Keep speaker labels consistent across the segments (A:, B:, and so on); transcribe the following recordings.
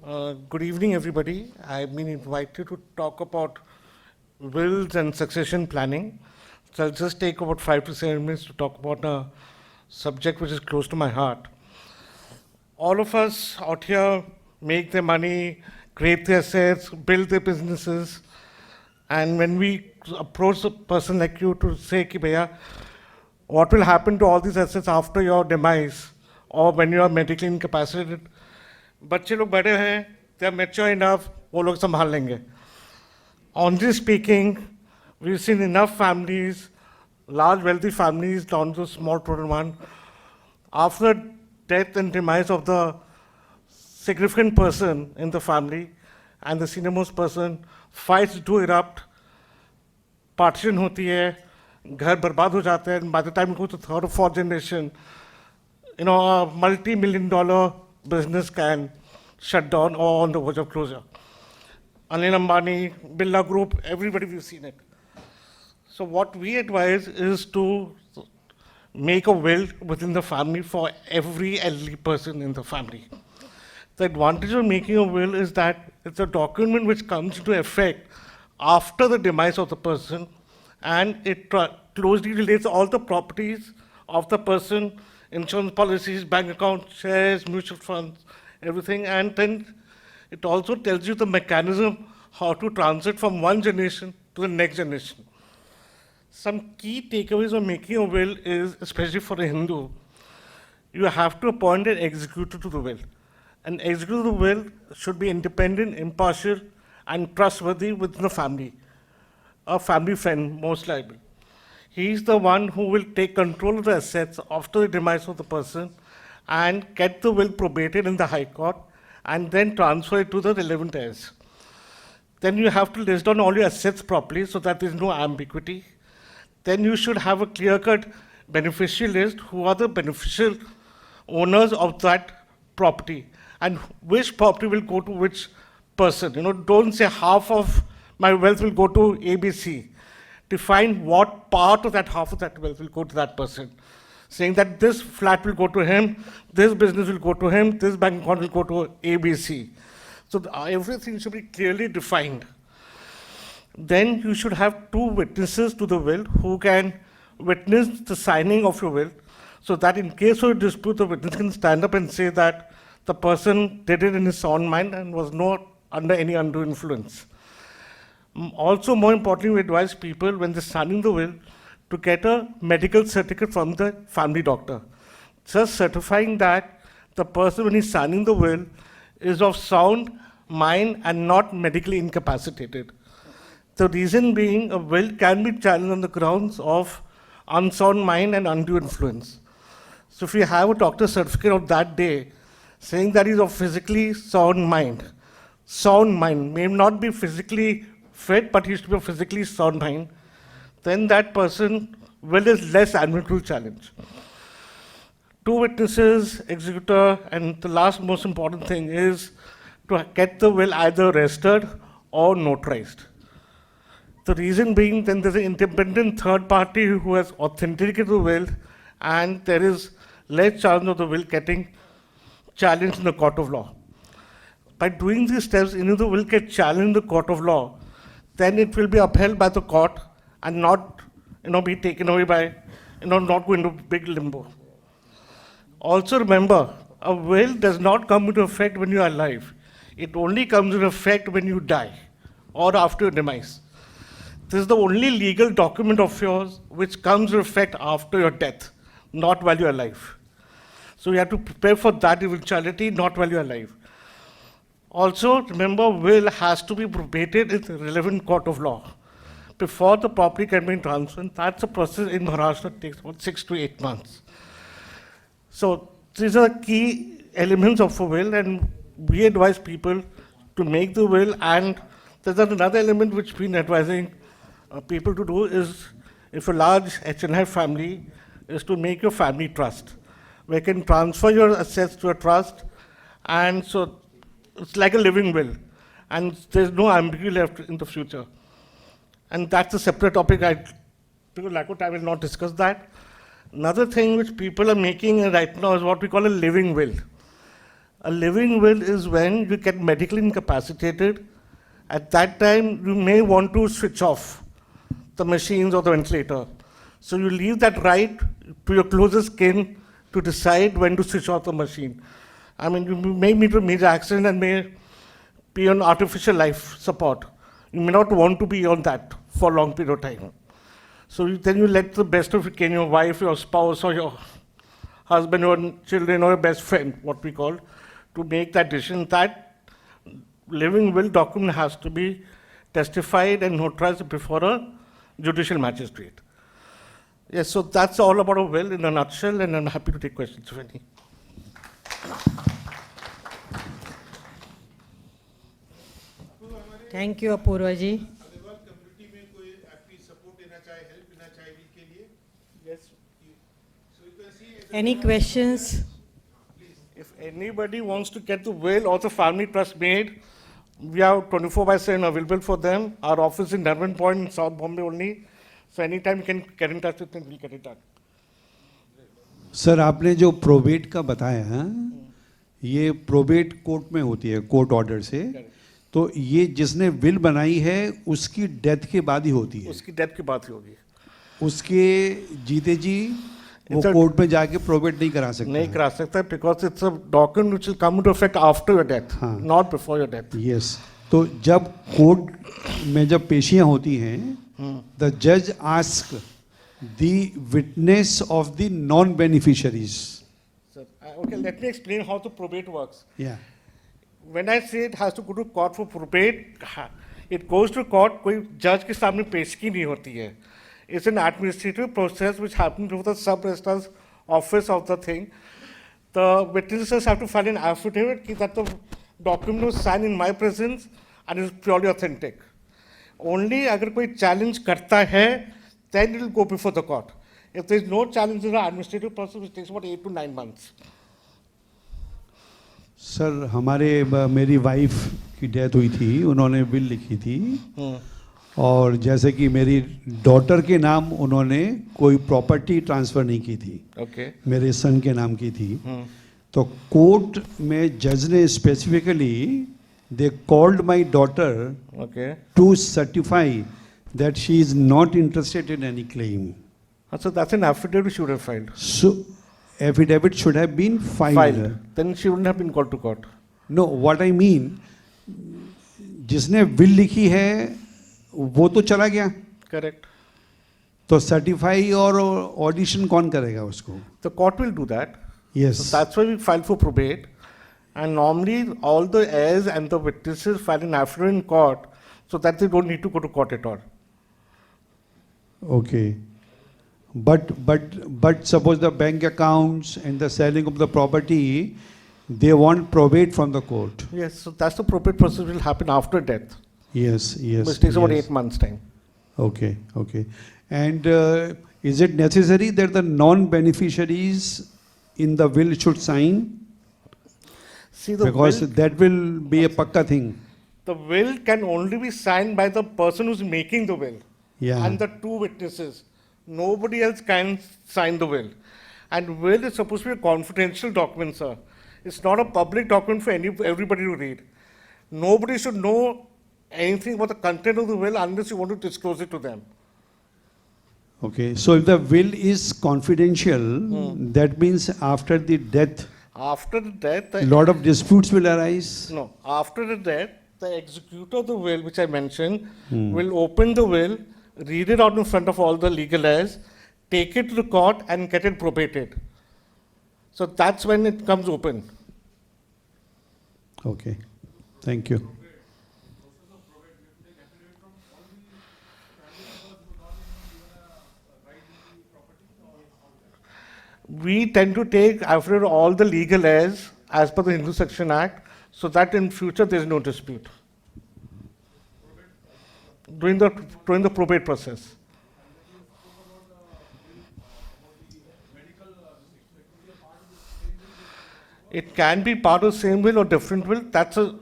A: Good evening, everybody. I've been invited to talk about wills and succession planning. So I'll just take about 5 to 7 minutes to talk about a subject which is close to my heart. All of us out here make their money, create their assets, build their businesses, and when we approach a person like you to say, Ki Bhaiya, what will happen to all these assets after your demise or when you are medically incapacitated? बच्चे लोग बड़े हैं, they are mature enough, वो लोग संभाल लेंगे. Honestly speaking, we've seen enough families, large wealthy families down to small total one. After death and demise of the significant person in the family and the senior-most person, fights do erupt, partition होती है, घर बर्बाद हो जाते हैं, and by the time you go to third or fourth generation, a multi-million-dollar business can shut down or on the verge of closure. Anil Ambani, Birla Group, everybody we've seen it. So what we advise is to make a will within the family for every elderly person in the family. The advantage of making a will is that it's a document which comes into effect after the demise of the person, and it closely relates all the properties of the person, insurance policies, bank accounts, shares, mutual funds, everything, and then it also tells you the mechanism how to transit from one generation to the next generation. Some key takeaways of making a will is, especially for a Hindu, you have to appoint an executor to the will. An executor to the will should be independent, impartial, and trustworthy within the family. A family friend, most likely. He is the one who will take control of the assets after the demise of the person and get the will probated in the High Court and then transfer it to the relevant heirs. Then you have to list down all your assets properly so that there is no ambiguity. Then you should have a clear-cut beneficiary list who are the beneficial owners of that property and which property will go to which person. Don't say half of my wealth will go to ABC. Define what part of that half of that wealth will go to that person. Saying that this flat will go to him, this business will go to him, this bank account will go to ABC. So everything should be clearly defined. Then you should have 2 witnesses to the will who can witness the signing of your will, so that in case of a dispute, the witness can stand up and say that the person did it in his sound mind and was not under any undue influence. Also, more importantly, we advise people when they're signing the will to get a medical certificate from the family doctor, just certifying that the person, when he's signing the will, is of sound mind and not medically incapacitated. The reason being, a will can be challenged on the grounds of unsound mind and undue influence. So if you have a doctor's certificate of that day saying that he's of physically sound mind may not be physically fit, but he used to be a physically sound mind, then that person will is less amenable to challenge. 2 witnesses, executor, and the last most important thing is to get the will either registered or notarized. The reason being, then there's an independent third party who has authenticated the will, and there is less chance of the will getting challenged in the court of law. By doing these steps, if the will get challenged in the court of law, then it will be upheld by the court and not be taken away by, not go into big limbo. Also remember, a will does not come into effect when you are alive. It only comes into effect when you die or after your demise. This is the only legal document of yours which comes into effect after your death, not while you're alive. So you have to prepare for that eventuality, not while you're alive. Also, remember, will has to be probated in the relevant court of law before the property can be transferred. That's a process in Maharashtra that takes about 6 to 8 months. So these are key elements of a will, and we advise people to make the will. And there's another element which we've been advising people to do is, if a large HNI family, is to make your family trust, where you can transfer your assets to a trust, and so it's like a living will, and there's no ambiguity left in the future. And that's a separate topic. Because lack of time, I will not discuss that. Another thing which people are making right now is what we call a living will. A living will is when you get medically incapacitated. At that time, you may want to switch off the machines or the ventilator. So you leave that right to your closest kin to decide when to switch off the machine. I mean, you may meet a major accident and may be on artificial life support. You may not want to be on that for a long period of time. So then you let the best of your kin, your wife, your spouse, or your husband, or children, or your best friend, what we call, to make that decision. That living will document has to be testified and notarized before a judicial magistrate. Yes, so that's all about a will in a nutshell, and I'm happy to take questions if any.
B: Thank you, Apoorva ji.
A: Agarwal community में कोई आपकी support देना चाहे, help देना चाहे will के लिए? Yes. So you can see.
B: Any questions?
A: If anybody wants to get the will or the family trust made, we are 24/7 available for them. Our office in Darwin Point in South Bombay only. So anytime you can get in touch with them, we'll get it done.
C: Sir आपने जो probate का बताया है, ये probate court में होती है, court order से, तो ये जिसने विल बनाई है उसकी डेथ के बाद ही होती है?
A: उसकी डेथ के बाद ही होगी।
C: उसके जीते जी वो कोर्ट में जाके प्रोबेट नहीं करा सकता?
A: नहीं करा सकता, because it's a document which will come into effect after your death, not before your death.
C: Yes, तो जब कोर्ट में जब पेशियां होती हैं, द जज ask the witness of the non beneficiaries.
A: Okay, let me explain how the probate works.
C: Yeah.
A: When I say it has to go to court for probate, it goes to court, कोई जज के सामने पेशगी नहीं होती है. It's an administrative process which happens through the sub-registrar's office of the thing. The witnesses have to file an affidavit that the document was signed in my presence and is purely authentic. Only अगर कोई challenge करता है, then it will go before the court. If there is no challenge, it's an administrative process which takes about 8 to 9 months.
C: Sir हमारे मेरी wife की death हुई थी, उन्होंने विल लिखी थी, और जैसे कि मेरी डॉटर के नाम उन्होंने कोई प्रॉपर्टी ट्रांसफ़र नहीं की थी,
A: Okay.
C: मेरे सन के नाम की थी। तो कोर्ट में जज ने specifically they called my daughter
A: Okay.
C: To certify that she is not interested in any claim.
A: So that's an affidavit she would have filed.
C: So affidavit should have been filed.
A: Then she wouldn't have been called to court.
C: No, what I mean, जिसने will लिखी है वो तो चला गया,
A: Correct.
C: तो certify और audition कौन करेगा उसको?
A: The court will do that.
C: Yes.
A: So that's why we file for probate. And normally all the heirs and the witnesses file an affidavit in court so that they don't need to go to court at all.
C: Okay. But suppose the bank accounts and the selling of the property, they want probate from the court.
A: Yes, so that's the probate process will happen after death.
C: Yes, yes.
A: Which takes about
C: yes.
A: 8 months' time.
C: Okay, okay. And is it necessary that the non-beneficiaries in the will should sign?
A: See, the
C: Because
A: will,
C: that will be a pakka thing.
A: the will can only be signed by the person who's making the will.
C: Yeah.
A: And the two witnesses. Nobody else can sign the will. And will is supposed to be a confidential document, sir. It's not a public document for everybody to read. Nobody should know anything about the content of the will unless you want to disclose it to them.
C: Okay, so if the will is confidential, that means after the death,
A: After the death,
C: a lot of disputes will arise.
A: no, after the death, the executor of the will, which I mentioned, will open the will, read it out in front of all the legal heirs, take it to the court and get it probated. So that's when it comes open.
C: Okay, thank you.
A: We tend to take after all the legal heirs as per the Hindu Section Act, so that in future there is no dispute. During the probate process. It can be part of the same will or different will.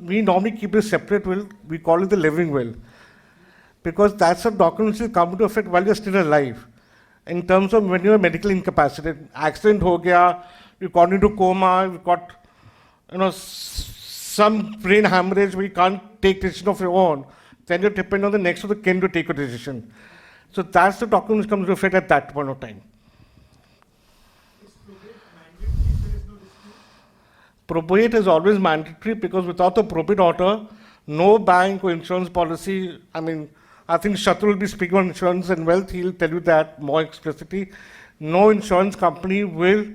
A: We normally keep a separate will. We call it the living will. Because that's a document which will come into effect while you're still alive. In terms of when you're medically incapacitated, accident ho gaya, you got into coma, you got some brain hemorrhage where you can't take decision of your own, then you depend on the next of the kin to take a decision. So that's the document which comes to effect at that point of time. Probate is always mandatory because without the probate order, no bank or insurance policy, I think Shatru will be speaking on insurance and wealth, he'll tell you that more explicitly. No insurance company will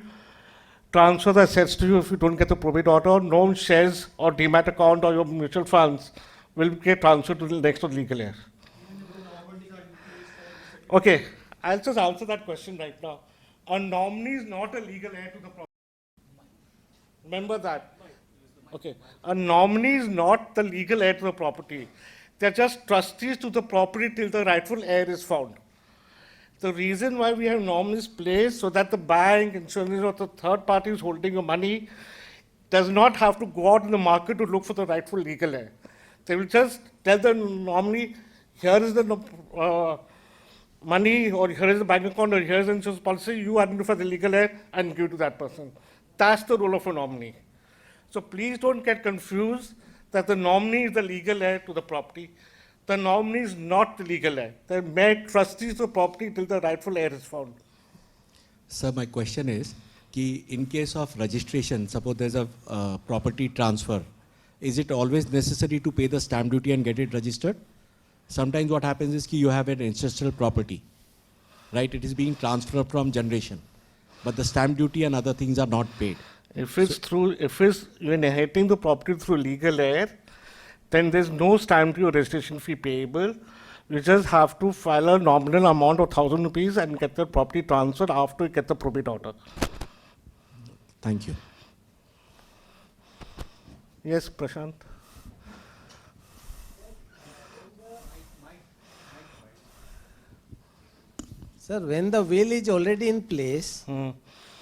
A: transfer the assets to you if you don't get the probate order. No shares or demat account or your mutual funds will get transferred to the next of legal heir. Okay, I'll just answer that question right now. A nominee is not a legal heir to the property. Remember that. Okay, a nominee is not the legal heir to the property. They're just trustees to the property till the rightful heir is found. The reason why we have nominees placed so that the bank, insurance, or the third party who's holding your money does not have to go out in the market to look for the rightful legal heir. They will just tell the nominee, here is the money, or here is the bank account, or here is the insurance policy, you identify the legal heir and give to that person. That's the role of a nominee. So please don't get confused that the nominee is the legal heir to the property. The nominee is not the legal heir. They're mere trustees of the property till the rightful heir is found.
D: Sir, my question is, कि in case of registration, suppose there's a property transfer, is it always necessary to pay the stamp duty and get it registered? Sometimes what happens is कि you have an ancestral property, right? It is being transferred from generation, but the stamp duty and other things are not paid.
A: If you're inheriting the property through legal heir, then there's no stamp duty or registration fee payable. You just have to file a nominal amount of 1,000 rupees and get the property transferred after you get the probate order.
D: Thank you.
A: Yes, Prashant.
E: Sir, when the will is already in place,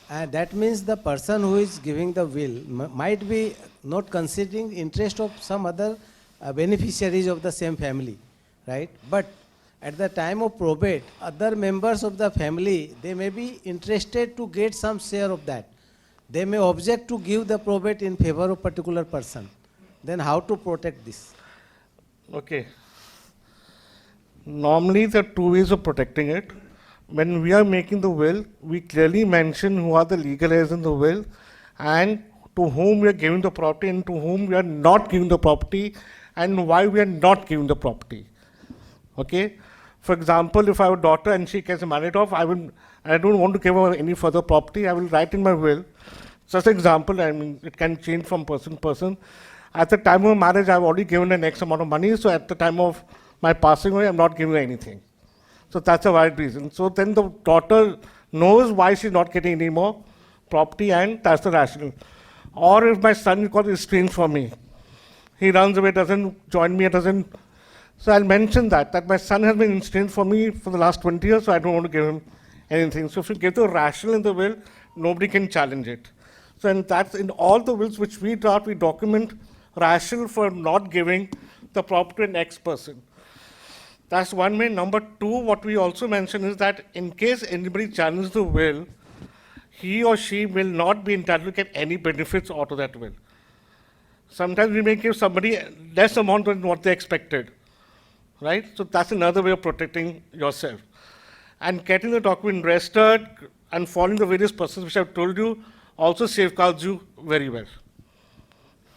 E: that means the person who is giving the will might be not considering interest of some other beneficiaries of the same family, right? But at the time of probate, other members of the family, they may be interested to get some share of that. They may object to give the probate in favor of particular person. Then how to protect this?
A: Okay. Normally, there are two ways of protecting it. When we are making the will, we clearly mention who are the legal heirs in the will and to whom we are giving the property and to whom we are not giving the property and why we are not giving the property. Okay? For example, if I have a daughter and she gets married off, I don't want to give her any further property, I will write in my will. Just an example, it can change from person to person. At the time of marriage, I've already given an X amount of money, so at the time of my passing away, I'm not giving her anything. So that's a valid reason. So then the daughter knows why she's not getting any more property, and that's the rationale. Or if my son got estranged from me, he runs away, doesn't join me, doesn't. So I'll mention that my son has been estranged from me for the last 20 years, so I don't want to give him anything. So if you give the rationale in the will, nobody can challenge it. So and that's in all the wills which we draft, we document rationale for not giving the property to an X person. That's one way. Number two, what we also mention is that in case anybody challenges the will, he or she will not be entitled to get any benefits out of that will. Sometimes we may give somebody less amount than what they expected, right? So that's another way of protecting yourself. And getting the document registered and following the various processes which I've told you also safeguards you very well.